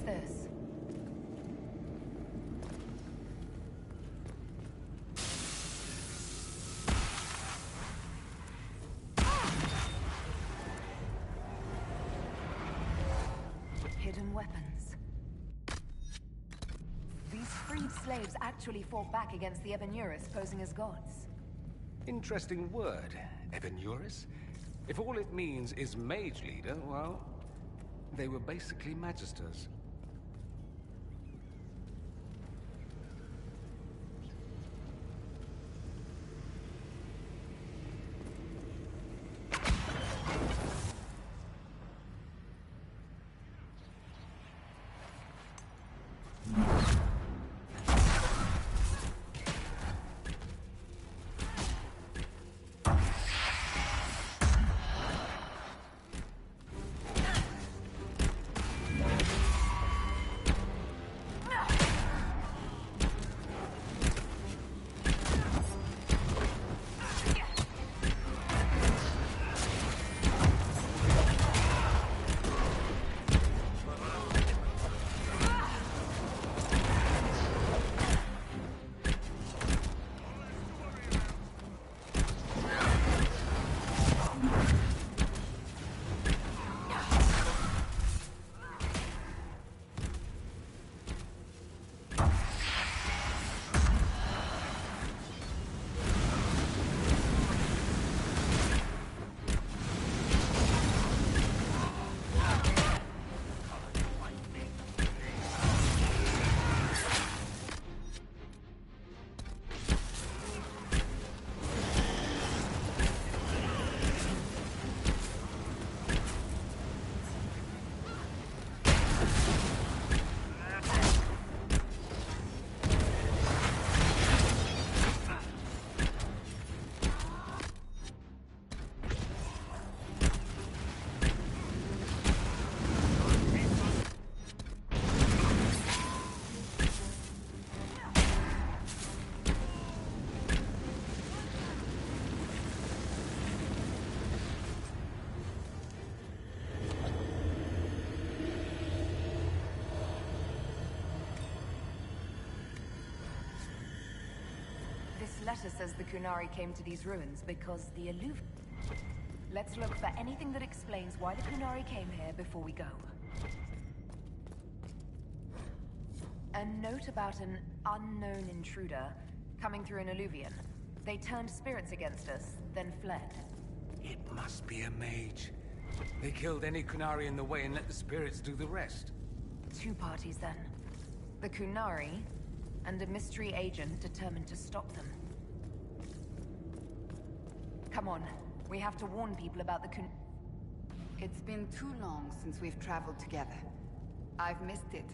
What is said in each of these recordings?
this? Hidden weapons. These freed slaves actually fought back against the Ebenuris posing as gods. Interesting word, Ebenuris. If all it means is mage leader, well, they were basically magisters. This letter says the Kunari came to these ruins because the Alluvian... Let's look for anything that explains why the Kunari came here before we go. A note about an unknown intruder coming through an alluvion. They turned spirits against us, then fled. It must be a mage. They killed any Kunari in the way and let the spirits do the rest. Two parties then. The Kunari, and a mystery agent determined to stop them. Come on, we have to warn people about the Kun... It's been too long since we've traveled together. I've missed it.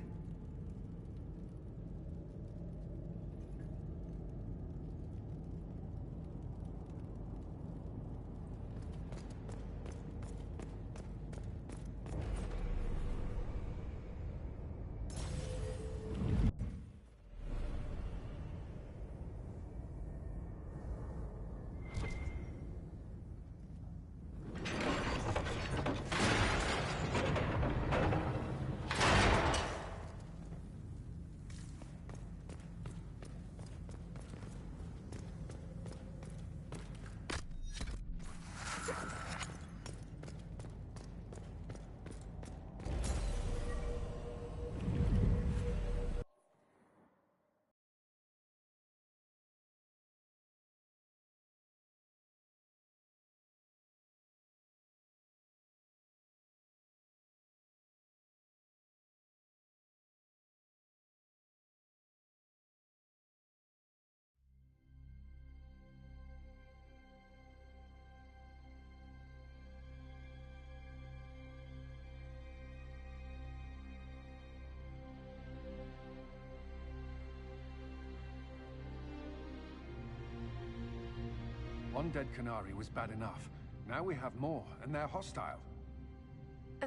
One dead Kunari was bad enough. Now we have more, and they're hostile.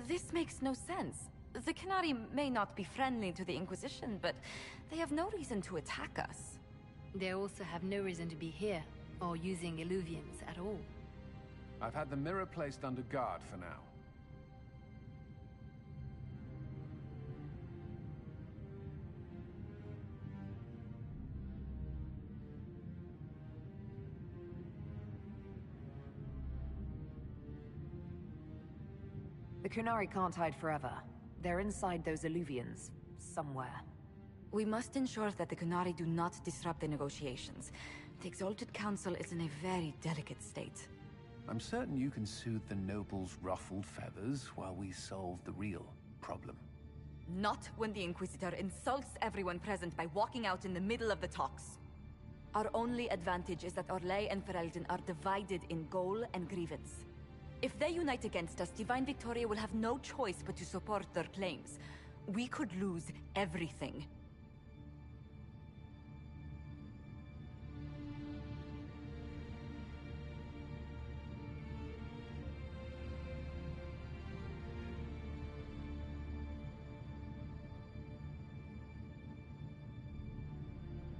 This makes no sense. The Kunari may not be friendly to the Inquisition, but they have no reason to attack us. They also have no reason to be here, or using illuvians at all. I've had the mirror placed under guard for now. Kunari can't hide forever. They're inside those Illuvians, somewhere. We must ensure that the Kunari do not disrupt the negotiations. The Exalted Council is in a very delicate state. I'm certain you can soothe the nobles' ruffled feathers while we solve the real problem. Not when the Inquisitor insults everyone present by walking out in the middle of the talks. Our only advantage is that Orlais and Ferelden are divided in goal and grievance. If they unite against us, Divine Victoria will have no choice but to support their claims. We could lose everything.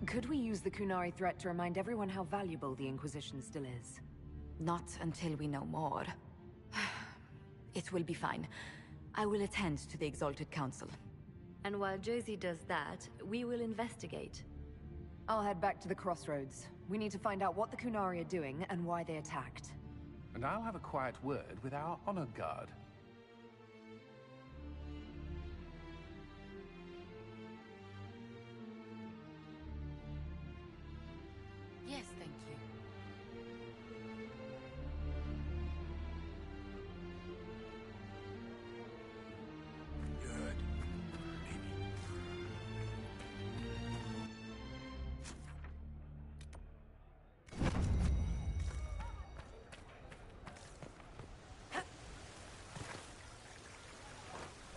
Could we use the Kunari threat to remind everyone how valuable the Inquisition still is? Not until we know more. It will be fine. I will attend to the Exalted Council. And while Josie does that, we will investigate. I'll head back to the crossroads. We need to find out what the Kunari are doing and why they attacked. And I'll have a quiet word with our honor guard. Yes, thank you. Good. Maybe.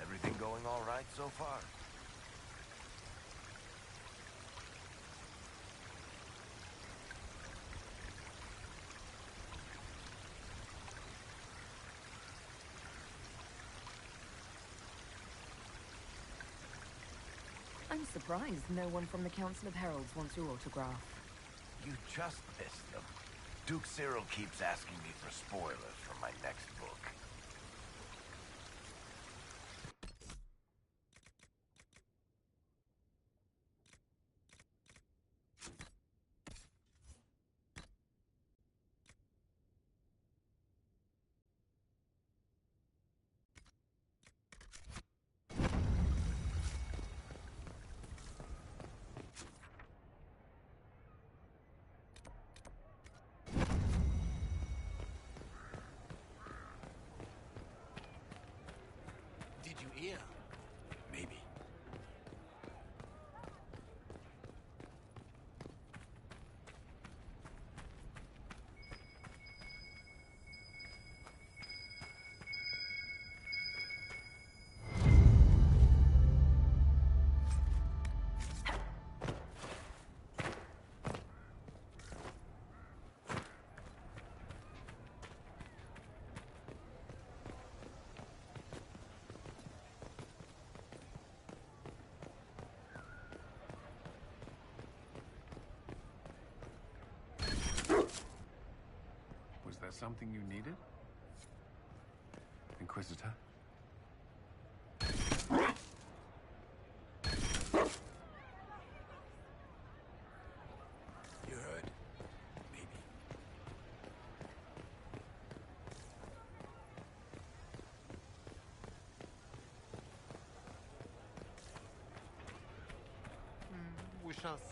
Everything going all right so far? I'm surprised no one from the Council of Heralds wants your autograph. You just missed them. Duke Cyril keeps asking me for spoilers for my next book. Did you hear? Maybe. Was there something you needed? Inquisitor? You heard? Maybe. We shall see.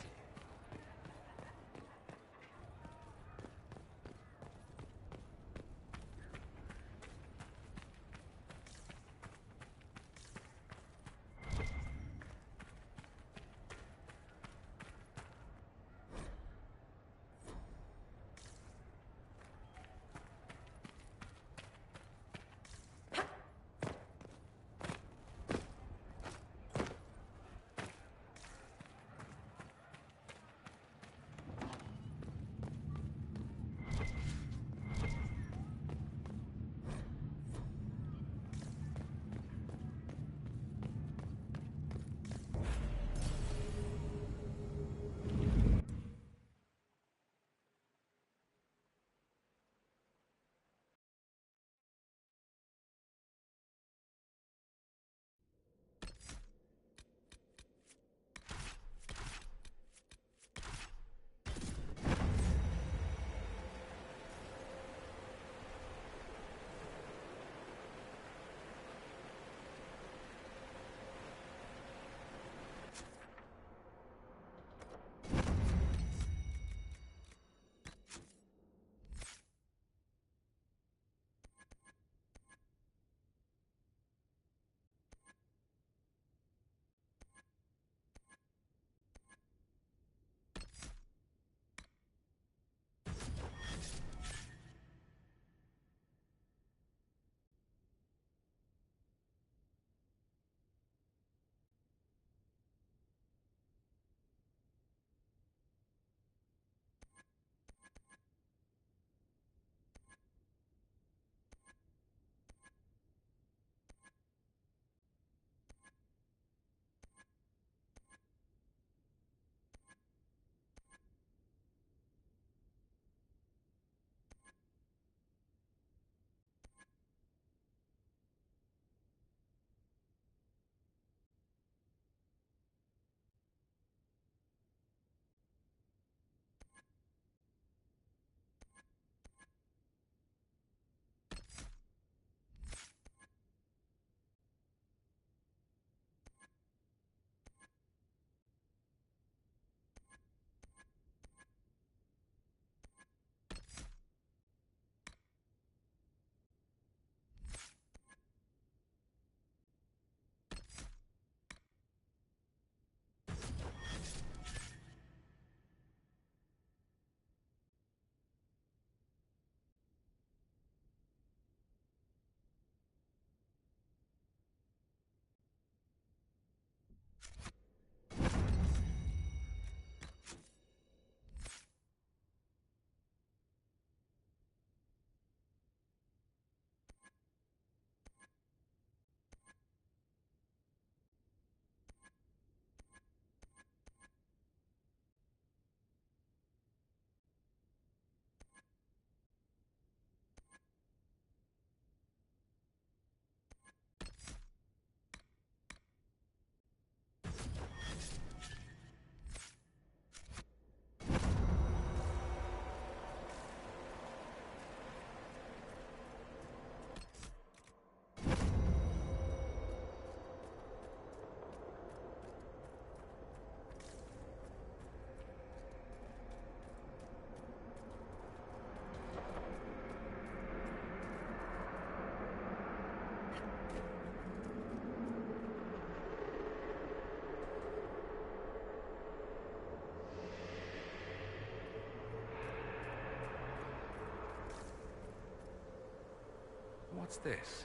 what's this?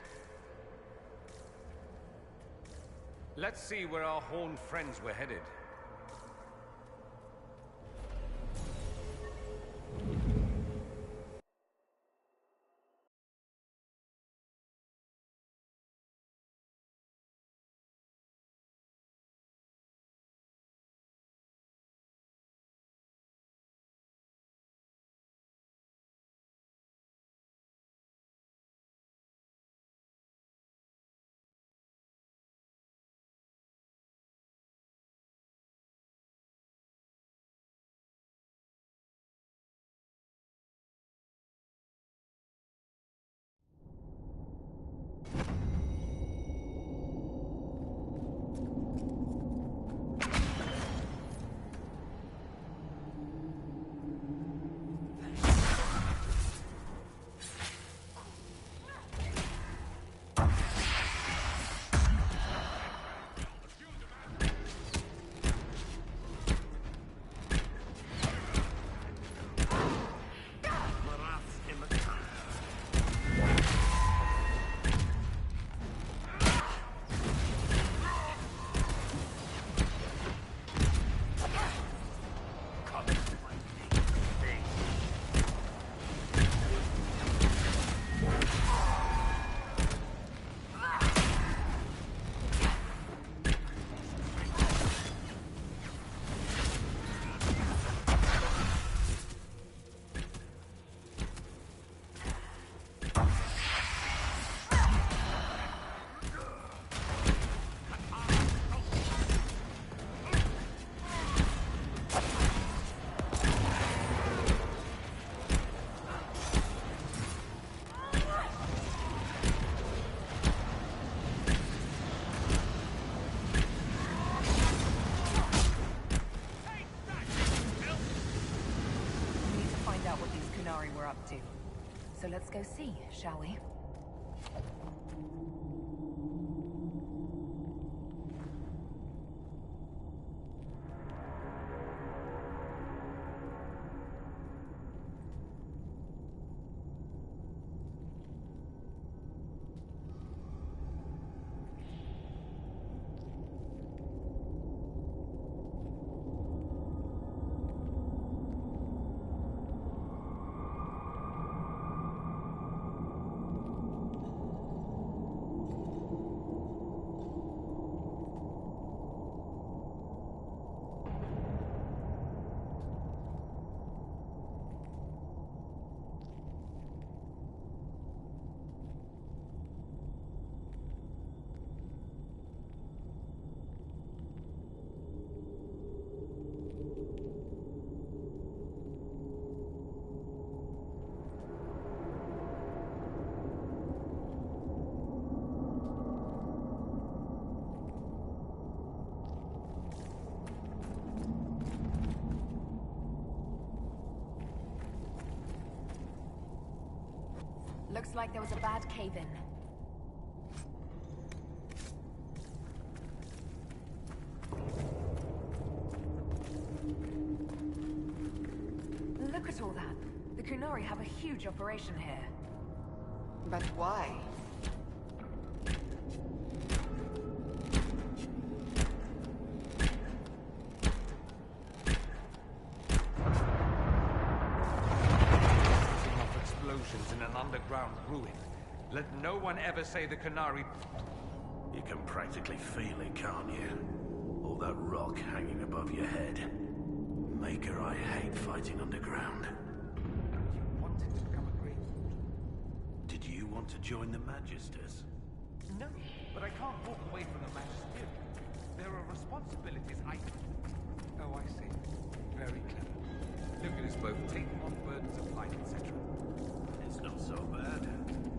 Let's see where our horned friends were headed. We're up to. So let's go see, shall we? Looks like there was a bad cave-in. Look at all that. The Kunari have a huge operation here. But why? In an underground ruin. Let no one ever say the Kunari... You can practically feel it, can't you? All that rock hanging above your head. Maker, I hate fighting underground. You wanted to become a great... Did you want to join the Magisters? No, but I can't walk away from the Magisterium. There are responsibilities Oh, I see. Very clever. Look at us both taking on burdens of life, etc. It's not so bad.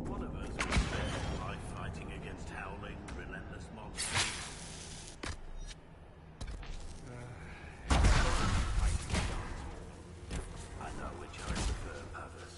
One of us will spend life fighting against howling, relentless monsters. I know which I prefer, Pavis.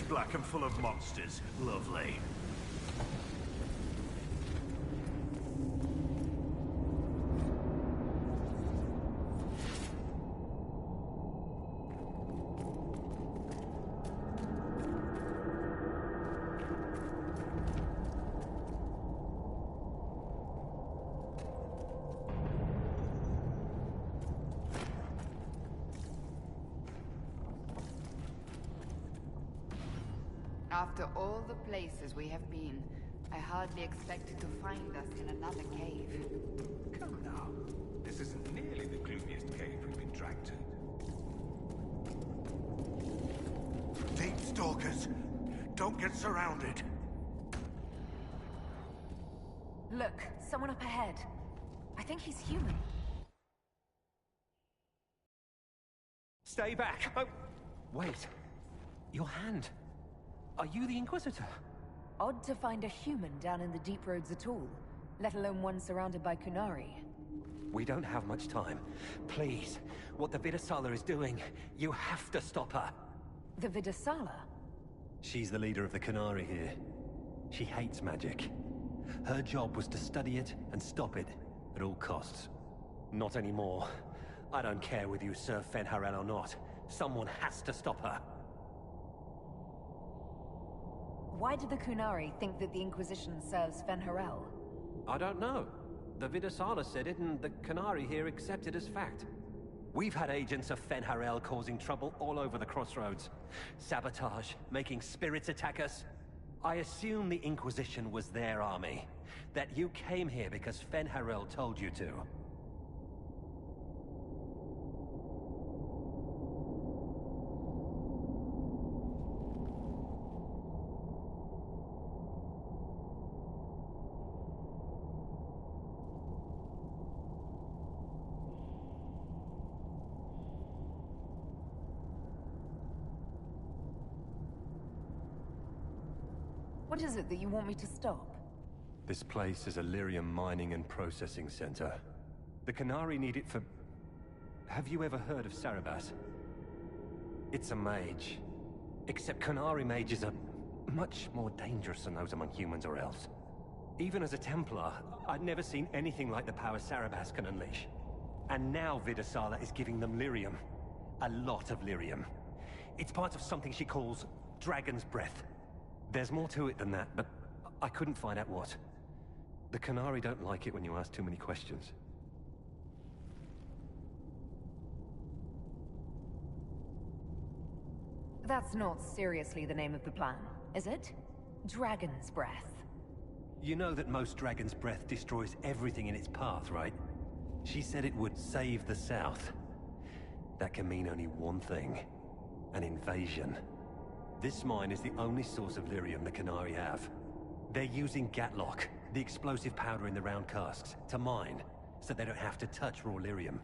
Pitch black and full of monsters. Lovely. After all the places we have been, I hardly expected to find us in another cave. Come now. This isn't nearly the gloomiest cave we've been dragged to. Deep stalkers! Don't get surrounded! Look, someone up ahead. I think he's human. Stay back! Oh, wait. Your hand. Are you the Inquisitor? Odd to find a human down in the deep roads at all, let alone one surrounded by Kunari. We don't have much time. Please, what the Vidasala is doing, you have to stop her. The Vidasala? She's the leader of the Kunari here. She hates magic. Her job was to study it and stop it at all costs. Not anymore. I don't care whether you serve Fen'Harel or not. Someone has to stop her. Why do the Kunari think that the Inquisition serves Fen'Harel? I don't know. The Vidasala said it, and the Kunari here accept it as fact. We've had agents of Fen'Harel causing trouble all over the crossroads. Sabotage, making spirits attack us. I assume the Inquisition was their army. That you came here because Fen'Harel told you to. What is it that you want me to stop? This place is a lyrium mining and processing center. The Kunari need it for... Have you ever heard of Sarabas? It's a mage. Except Kunari mages are much more dangerous than those among humans or elves. Even as a Templar, I'd never seen anything like the power Sarabas can unleash. And now Vidasala is giving them lyrium. A lot of lyrium. It's part of something she calls Dragon's Breath. There's more to it than that, but I couldn't find out what. The Kunari don't like it when you ask too many questions. That's not seriously the name of the plan, is it? Dragon's Breath. You know that most Dragon's Breath destroys everything in its path, right? She said it would save the South. That can mean only one thing. An invasion. This mine is the only source of lyrium the Kunari have. They're using Gatlock, the explosive powder in the round casks, to mine, so they don't have to touch raw lyrium.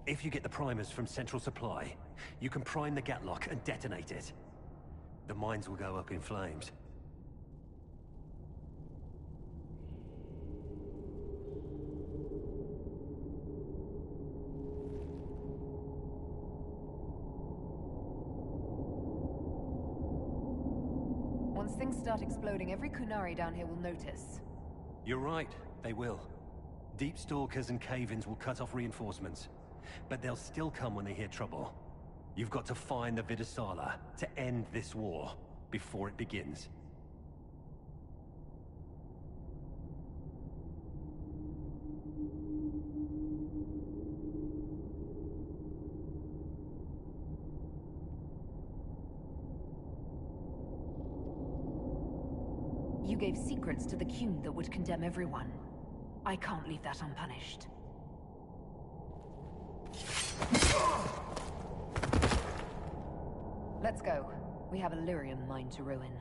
If you get the primers from Central Supply, you can prime the Gatlock and detonate it. The mines will go up in flames. Once things start exploding, every Kunari down here will notice. You're right, they will. Deep Stalkers and Cave-ins will cut off reinforcements. But they'll still come when they hear trouble. You've got to find the Vidasala to end this war before it begins. You gave secrets to the Qun that would condemn everyone. I can't leave that unpunished. Let's go. We have a lyrium mine to ruin.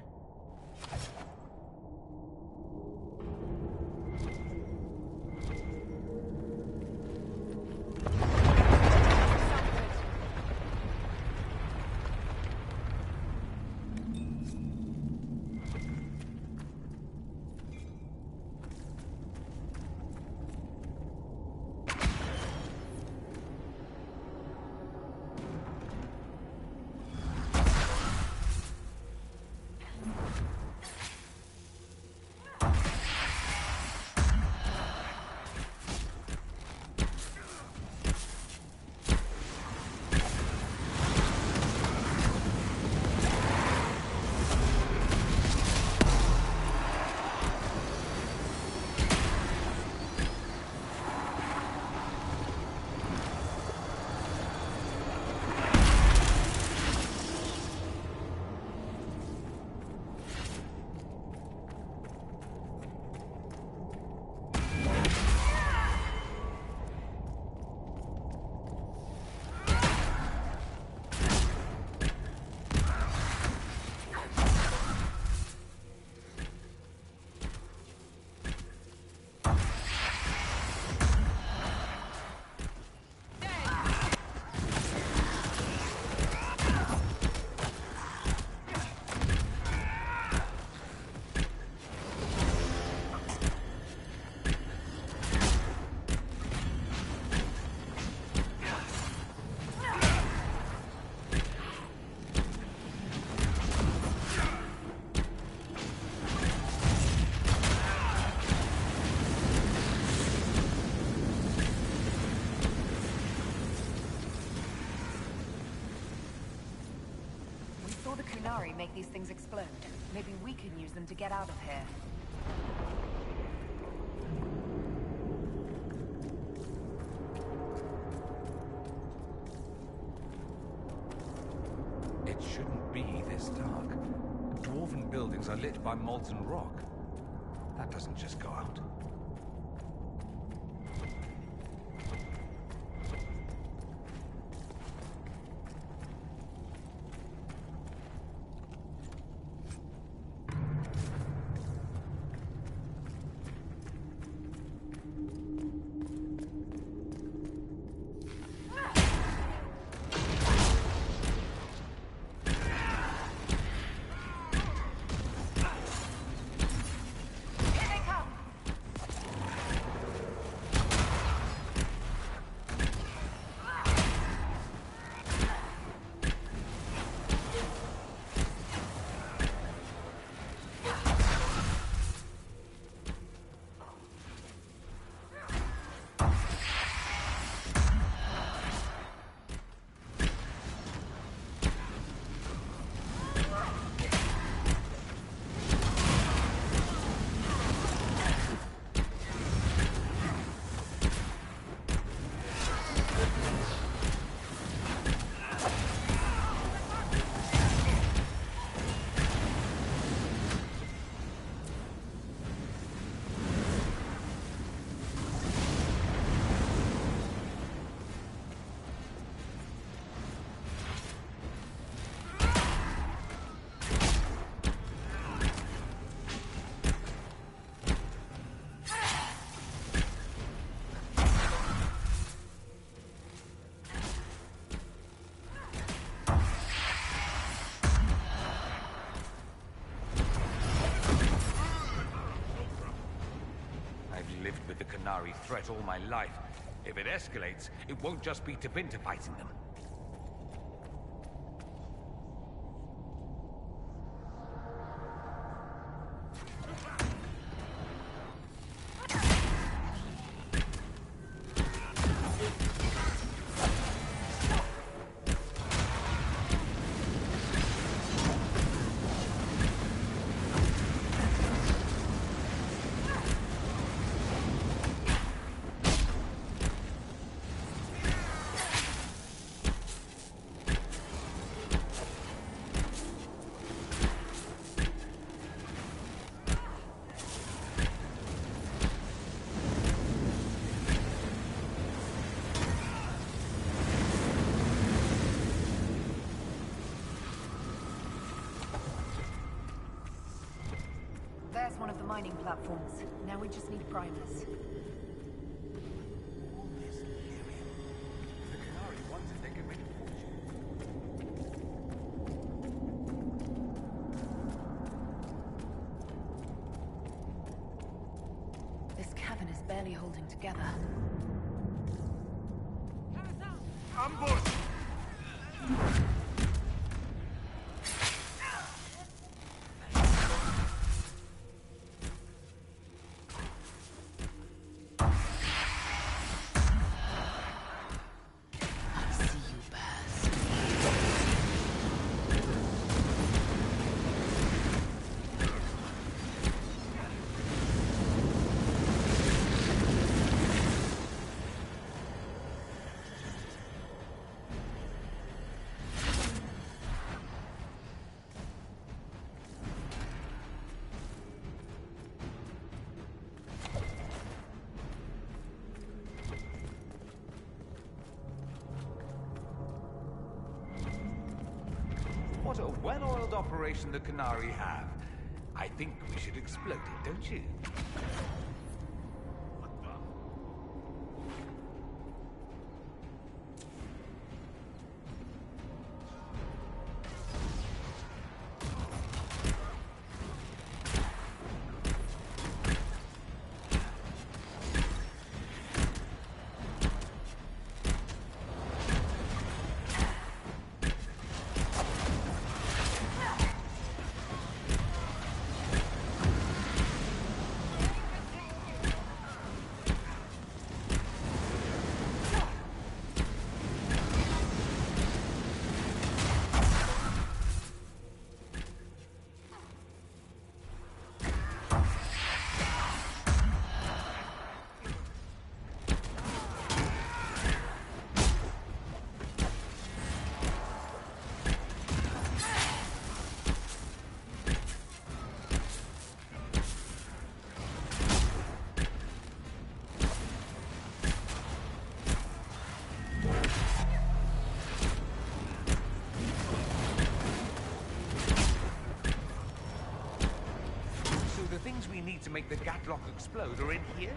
Kunari make these things explode. Maybe we can use them to get out of here. It shouldn't be this dark. Dwarven buildings are lit by molten rock. That doesn't just go out. Threat all my life. If it escalates, it won't just be Tevinter fighting them. There's one of the mining platforms. Now we just need primers. All this lyrium. If the Kunari wants it, they can make a fortune. This cavern is barely holding together. Ambush! What a well-oiled operation the Kunari have. I think we should explode it, don't you? made the Gatlock explode are in here?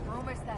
We're almost there.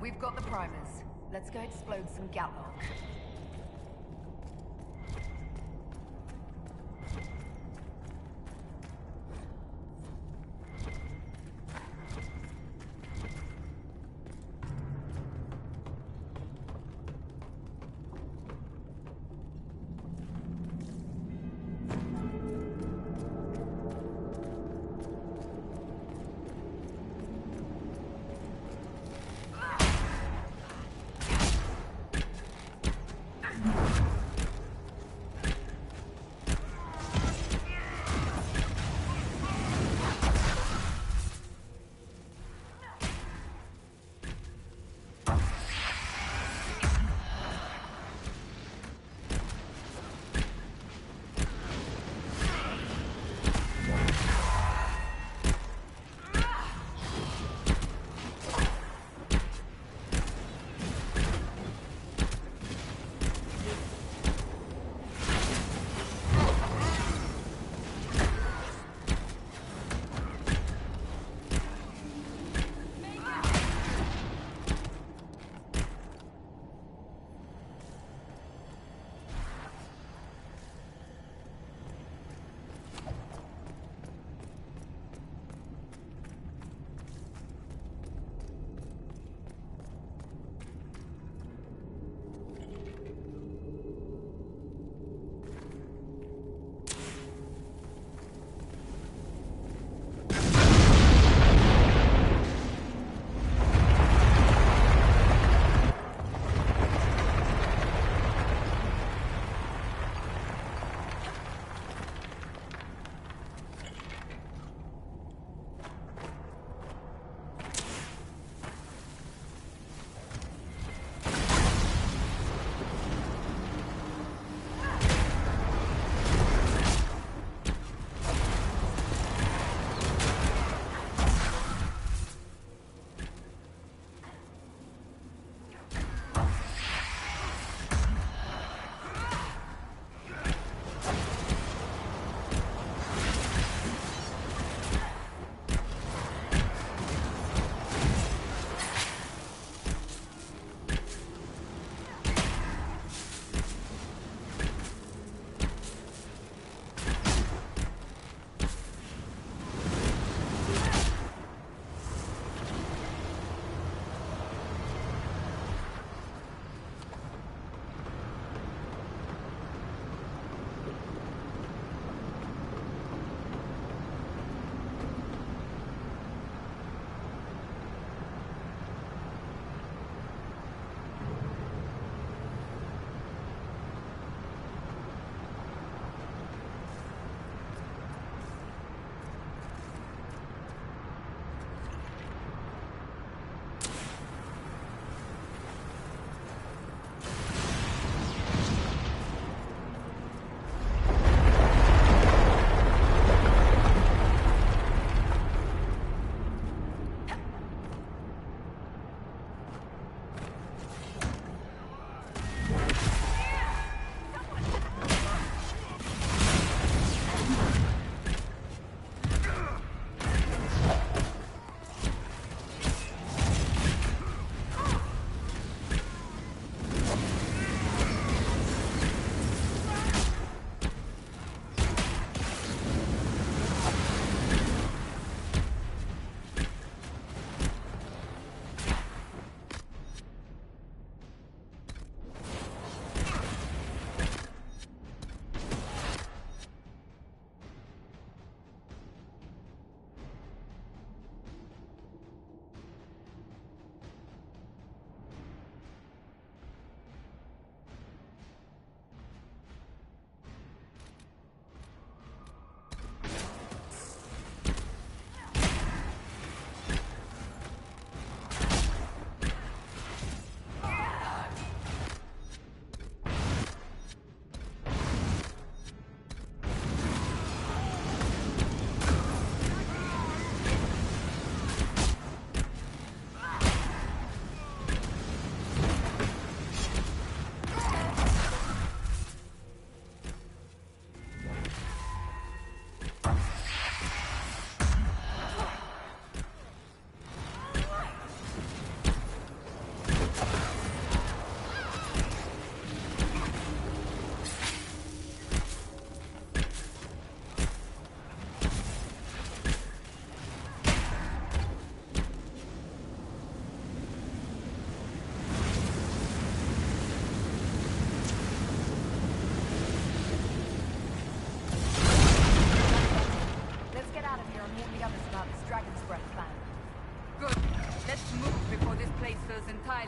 We've got the primers. Let's go explode some Gatlock.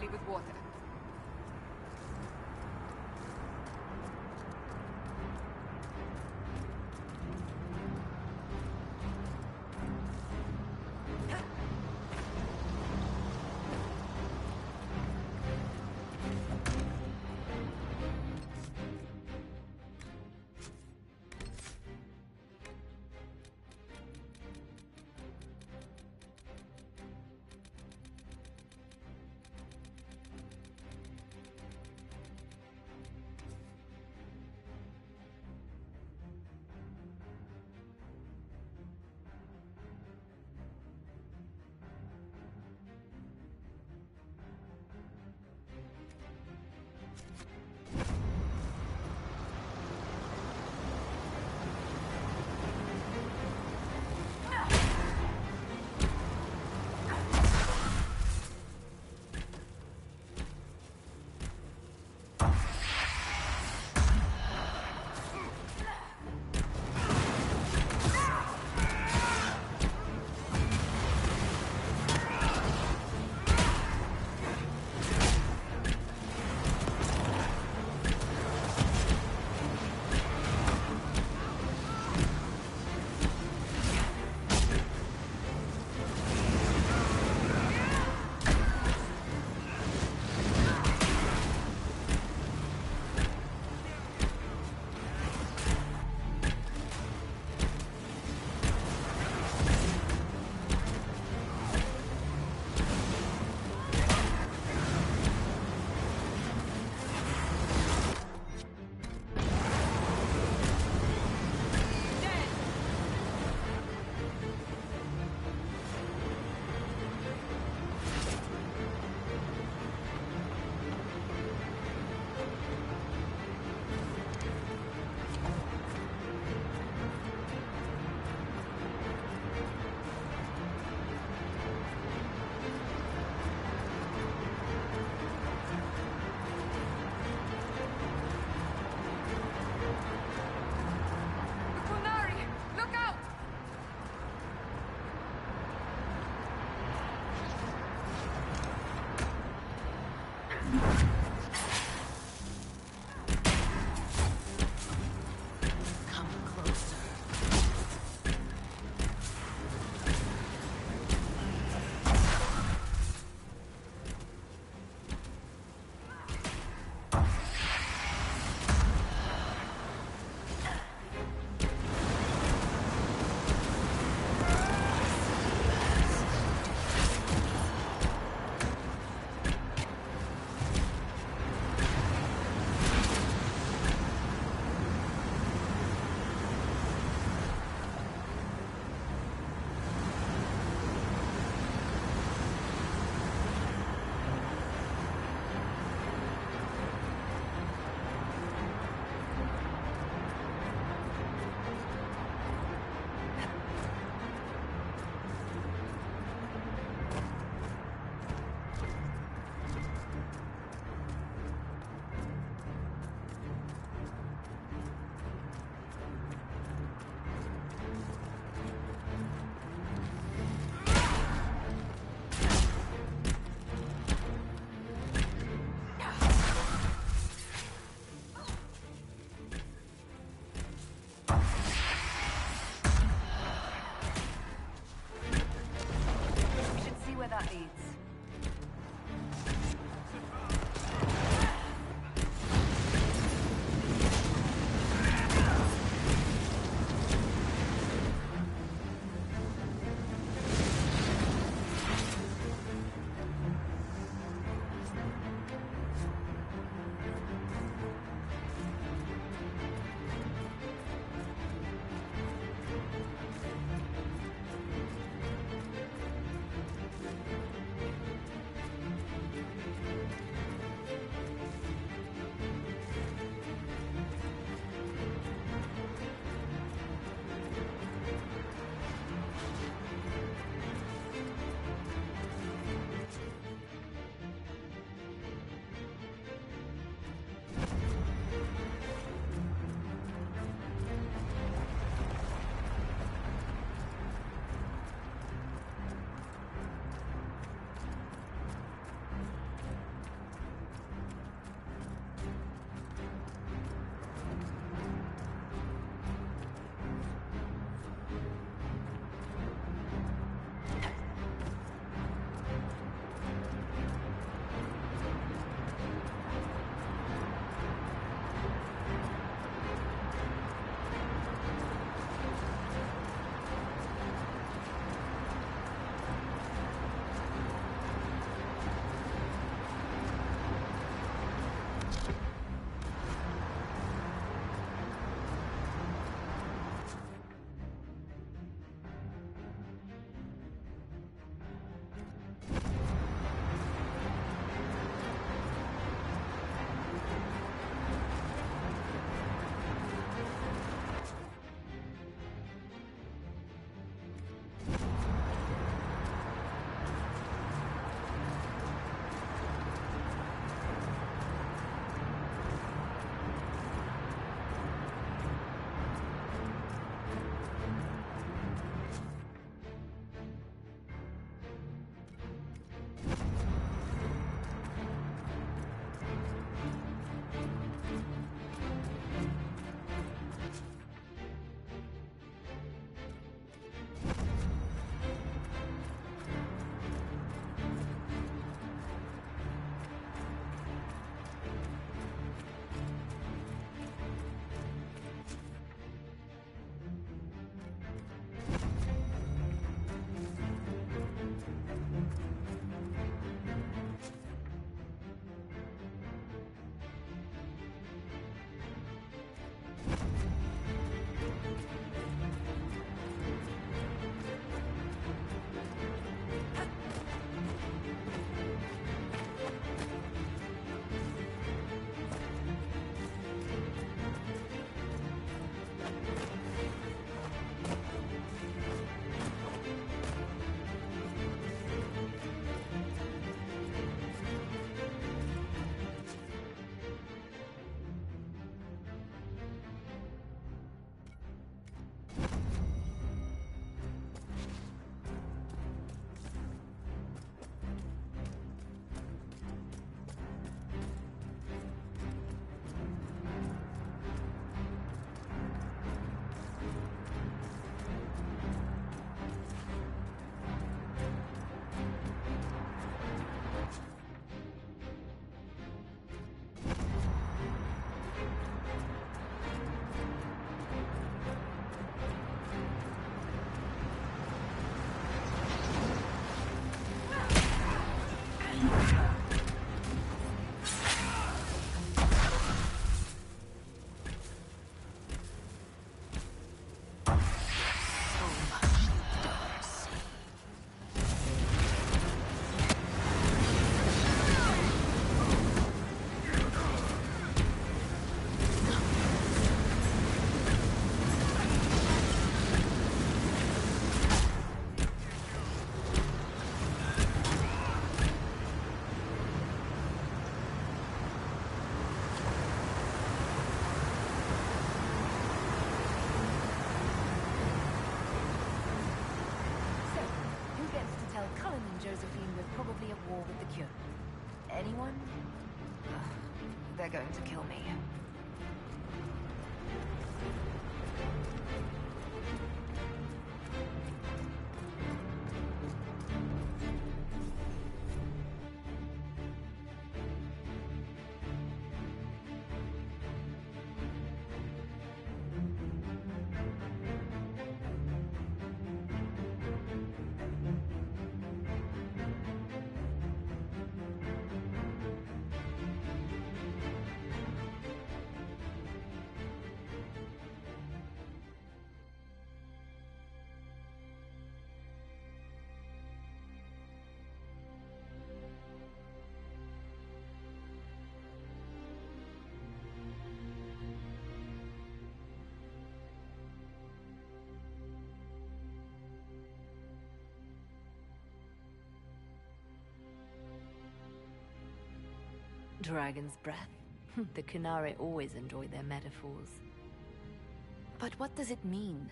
quickly with water. Cullen and Josephine were probably at war with the Cure. Anyone? Ugh, they're going to kill me. Dragon's breath. The Kunari always enjoy their metaphors. But what does it mean?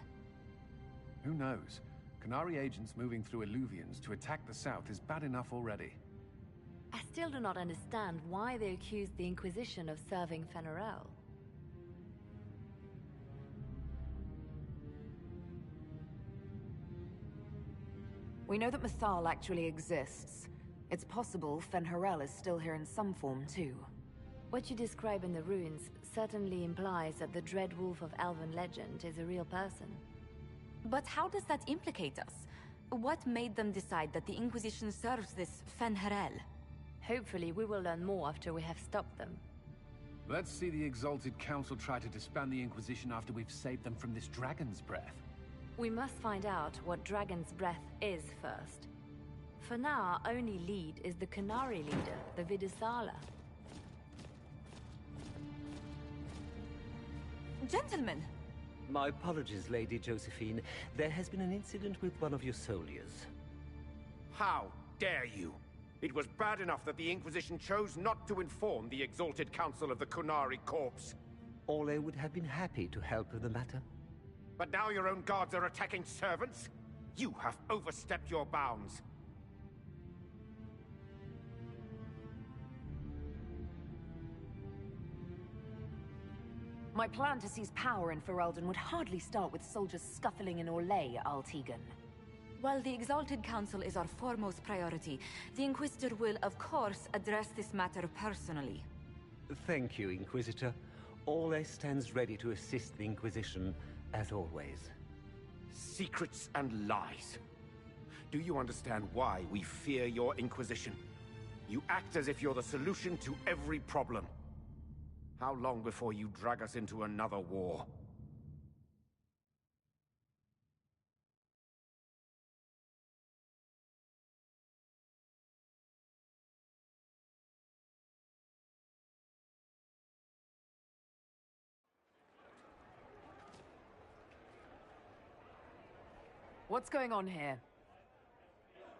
Who knows? Kunari agents moving through Illuvians to attack the south is bad enough already. I still do not understand why they accused the Inquisition of serving Fenarel. We know that Mythal actually exists. It's possible Fenharel is still here in some form, too. What you describe in the ruins certainly implies that the Dread Wolf of Elven legend is a real person. But how does that implicate us? What made them decide that the Inquisition serves this Fenharel? Hopefully we will learn more after we have stopped them. Let's see the Exalted Council try to disband the Inquisition after we've saved them from this dragon's breath. We must find out what Dragon's Breath is first. For now, our only lead is the Kunari leader, the Vidusala. Gentlemen! My apologies, Lady Josephine. There has been an incident with one of your soldiers. How dare you? It was bad enough that the Inquisition chose not to inform the Exalted Council of the Kunari Corps. Ole would have been happy to help with the matter. But now your own guards are attacking servants? You have overstepped your bounds. My plan to seize power in Ferelden would hardly start with soldiers scuffling in Orlais, Altegan. While the Exalted Council is our foremost priority, the Inquisitor will, of course, address this matter personally. Thank you, Inquisitor. Ole stands ready to assist the Inquisition, as always. Secrets and lies. Do you understand why we fear your Inquisition? You act as if you're the solution to every problem. How long before you drag us into another war? What's going on here?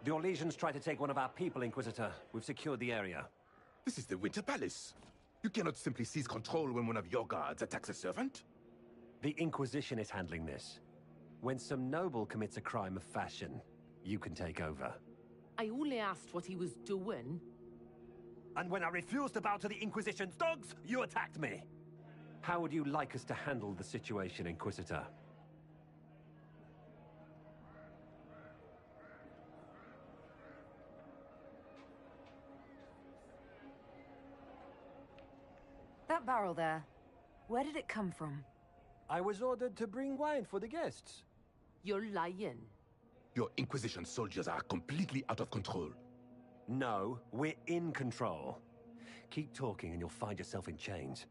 The Orlesians tried to take one of our people, Inquisitor. We've secured the area. This is the Winter Palace. You cannot simply seize control when one of your guards attacks a servant. The Inquisition is handling this. When some noble commits a crime of fashion, you can take over. I only asked what he was doing. And when I refused to bow to the Inquisition's dogs, you attacked me! How would you like us to handle the situation, Inquisitor? That barrel there, where did it come from? I was ordered to bring wine for the guests. You're lying. Your Inquisition soldiers are completely out of control. No, we're in control. Keep talking and you'll find yourself in chains.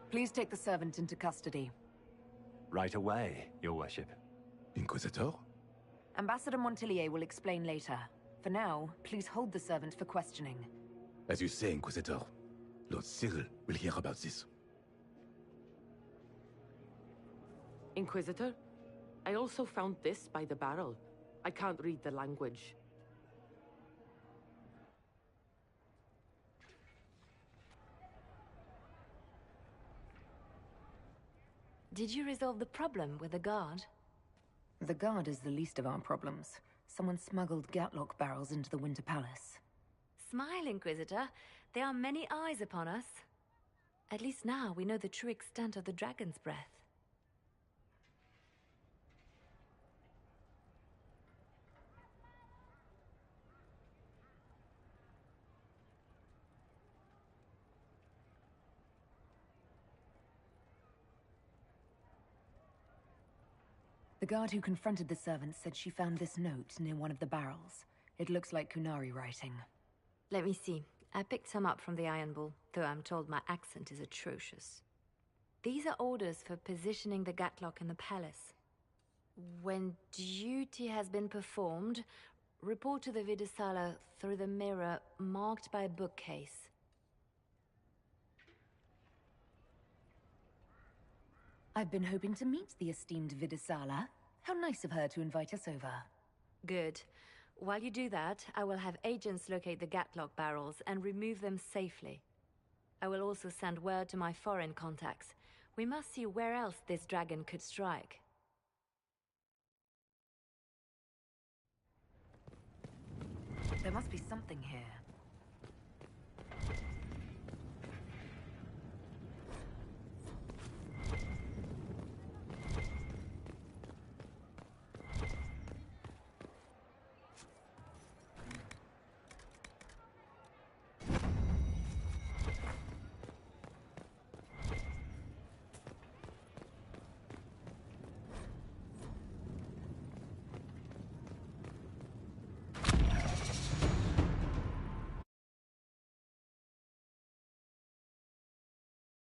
Please take the servant into custody. Right away, Your Worship. Inquisitor? Ambassador Montillier will explain later. For now, please hold the servant for questioning. As you say, Inquisitor. Lord Cyril will hear about this. Inquisitor? I also found this by the barrel. I can't read the language. Did you resolve the problem with the guard? The guard is the least of our problems. Someone smuggled Gatlock barrels into the Winter Palace. Smile, Inquisitor. There are many eyes upon us. At least now we know the true extent of the dragon's breath. The guard who confronted the servants said she found this note near one of the barrels. It looks like Kunari writing. Let me see. I picked some up from the Iron Bull, though I'm told my accent is atrocious. These are orders for positioning the Gatlock in the palace. When duty has been performed, report to the Vidisala through the mirror marked by a bookcase. I've been hoping to meet the esteemed Vidisala. How nice of her to invite us over. Good. While you do that, I will have agents locate the Gatlock barrels and remove them safely. I will also send word to my foreign contacts. We must see where else this dragon could strike. There must be something here.